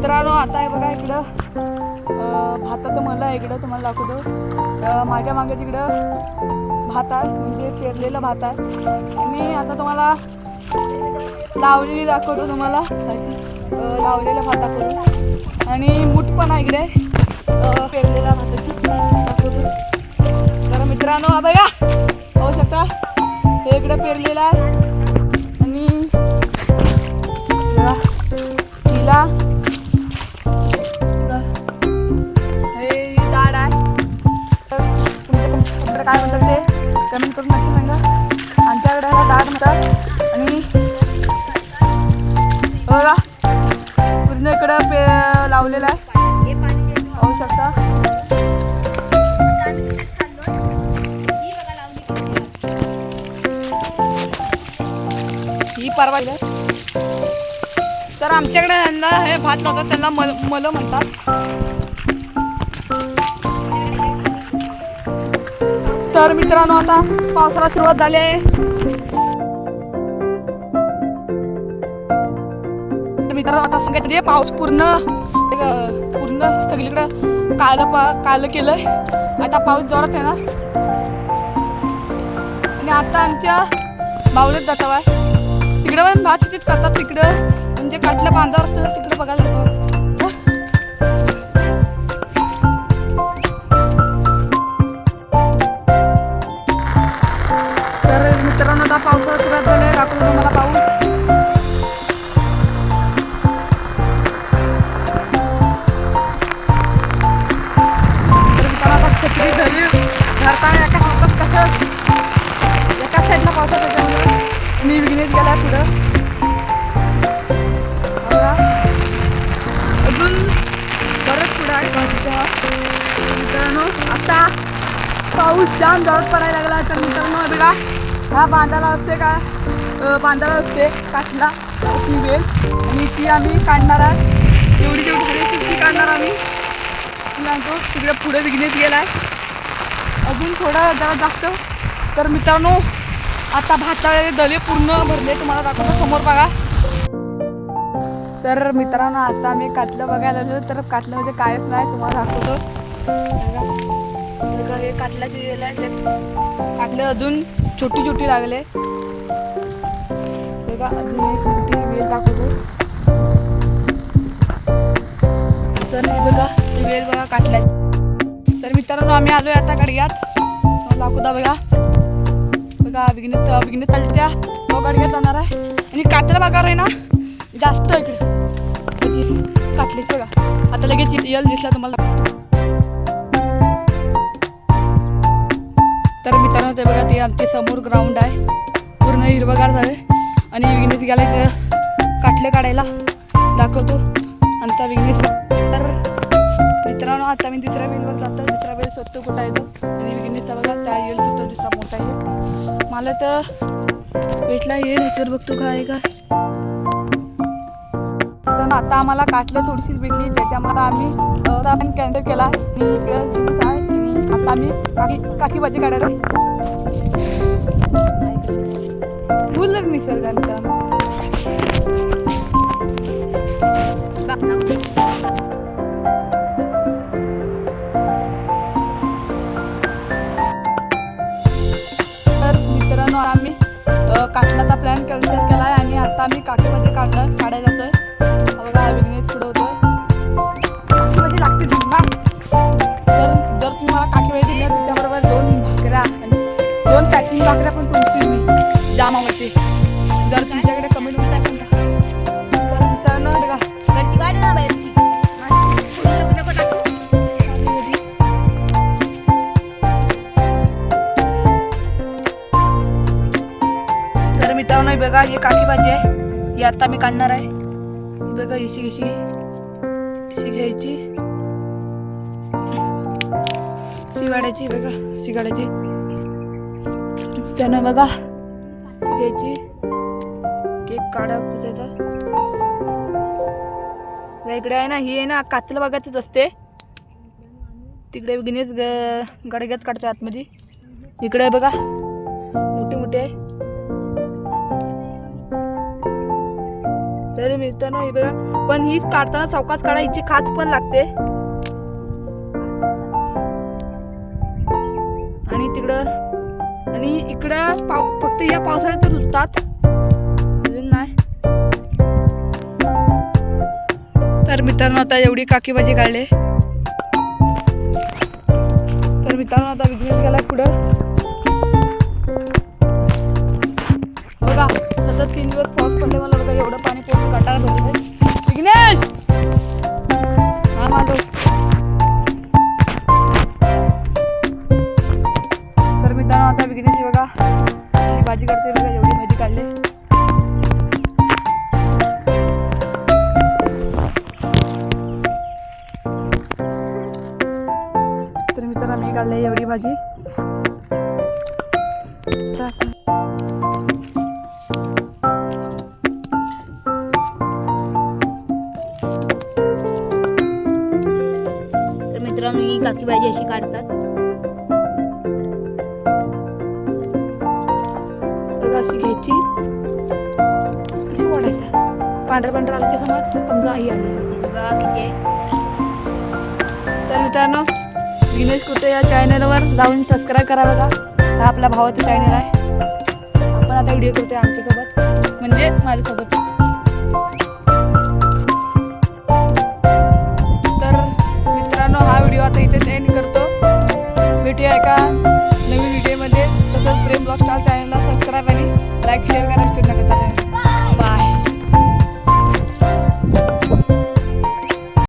मित्रांनो आता आहे बघा इकडं भाताचं मलं आहे इकडं तुम्हाला दाखवतो. माझ्या मागे तिकडं भात आहे म्हणजे पेरलेला भात आहे आणि आता तुम्हाला लावलेली दाखवतो तुम्हाला लावलेला भात दाखवतो आणि मूठ पण आहे इकडे पेरलेला भाताची दाखवतो. तर मित्रांनो बघा पाहू शकता हे इकडे पेरलेलं आहे आणि तिला हे दाड आहे. तुमच्याकडे काय म्हणतात ते कमेंट करून नक्की सांगा. आमच्याकडे ह्याला दाड म्हणतात आणि बघा पूर्ण इकडं लावलेलं आहे पाहू शकता. ही परवा तर आमच्याकडे यांना हे भात लावतात त्यांना मलं म्हणतात. तर मित्रांनो आता पावसाला सुरुवात झाली आहे. तर मित्रांनो आता सांगायचं पाऊस पूर्ण सगळीकडे कालं केलंय. आता पाऊस जोरात येणार आणि आता आमच्या बावलेत जातो आहे तिकडे पण भात शेतीत करतात तिकडं म्हणजे काटल्या बांधावर असतं तिकडे बघायला येतो. तर मित्रांनो आता पावसाळा सुरुवात झाले दाखवतो तुम्हाला पाऊस. तर मित्रांनो आता छत्री घरी घरताना एका हातात कसं एका साईडला पावसात त्याच्यामुळे मी विघ्नेत गेला पुढं अजून बरंच पुढं आहे पावसाचा. मित्रांनो आता पाऊस जाम जोरात पडायला लागला. तर मित्रांनो बघा ह्या बांधाला असते का बांधाला असते काठला ती वेल आणि ती आम्ही काढणार आहे. एवढी जेवढी झाली ती काढणार आम्ही सांगतो. तिकडे पुढे विघ्नेत गेला आहे अजून थोडं जरा जास्त. तर मित्रांनो आता भाताळे दले पूर्ण भरले तुम्हाला दाखवतो समोर बघा. तर मित्रांनो आता आम्ही काटलं बघायला लागलो. तर काटलं म्हणजे कायच नाही तुम्हाला दाखवतो. हे काटल्याची वेल आहे काटलं अजून छोटी छोटी लागले बघा. अजून एक छोटी वेल दाखवतो. तर हे बघा ही वेल बघा काटल्याची. तर मित्रांनो आम्ही आलोय आता गाडग्यात दाखवता बघा बघा बिगणीत चालत्या तो गाडग्यात जाणार आहे आणि काटला बघा आहे ना जास्त इकडे काटलीच बघा. आता लगेच यल दिसला तुम्हाला. तर मित्रांनो ते बघा ते आमचे समोर ग्राउंड आहे पूर्ण हिरवगार झाले आणि विघ्नेश गेला काटले काढायला दाखवतो आमचा विघ्नेश. तर मित्रांनो आता मी दुसऱ्या वेलवर जातो. दुसरा वेल स्वतः कुठं येतो आणि विघ्नेशचा बघा त्या येल सुद्धा दुसरा मोठा आहे. मला तर भेटला येईल तर बघतो काय का. तर आता आम्हाला काटलं थोडीशीच भेटली त्याच्यामध्ये आम्ही कॅन्सल केला आणि इकडे आता आम्ही काठी भाजी काढायला फुल निसर्ग मित्रांनो. तर मित्रांनो आम्ही काटल्याचा प्लॅन कॅन्सल केला आहे आणि आता आम्ही काठीमध्ये काढायला जातोय. बघा विघ्नेश पुढे होतोय काठीमध्ये लागते ना. तर जर तुम्हाला काठीमध्ये दिल्या त्याच्याबरोबर 2 भाकऱ्या आणि 2 पॅकिंग भाकऱ्या पण तुमची मी जाम आवडते. जर तुमच्याकडे कमेंट होत आहे तर मित्रांनो बघा घरची गाडी ना बाहेरची तर मित्रांनो बघा ही काठी भाजी आहे ही आता मी काढणार आहे. बघा इशी घ्यायची शिवाड्याची बघा शिगाड्याची त्यानं बघा घ्यायची केक काढा खुजायचा. इकडे आहे ना ही आहे ना कातलं बघायचंच असते. तिकडे विघ्नेश गडग्यात काढतो आतमध्ये. इकडे बघा मोठे मोठे आहे. तर मित्रांनो हे बघा, पण हीच काढताना सावकाश काढा, हिची खाच पण लागते. आणि तिकडं आणि इकडं फक्त या पावसाळ्यात रुजतात, अजून नाही. तर मित्रांनो आता एवढी काकी भाजी काढले. तर मित्रांनो आता विघ्नेश गेला पुढं. बघा सतत 3 दिवस पाऊस पडले, मला बघा एवढं पाणी पूर्ण गटारात भरले. विघ्नेश हा माधव. तर मित्रांनो आता विघ्नेश बघा ही भाजी काढते. बघा एवढी भाजी काढली. तर मित्रांनो मी काढली एवढी भाजी. मित्रांनो ही काकी भाजी अशी काढतात. अशी घ्यायची, अशी ओढायचं. पांढरं पांढरं आलं की समजा आई आली. बघा किती आहे. तर मित्रांनो विघ्नेश कुटे या चॅनलवर जाऊन सबस्क्राईब करा. बघा हा आपल्या भावाचा चॅनल आहे. आपण आता व्हिडिओ करतोय आमच्यासोबत, म्हणजे माझ्यासोबतच. तर मित्रांनो हा व्हिडिओ आता इथेच एंड करतो. भेटूया एका नवीन व्हिडिओमध्ये. तसंच प्रेम ब्लॉग स्टार चॅनलला सबस्क्राईब आणि लाईक शेअर करायला विसरू नका.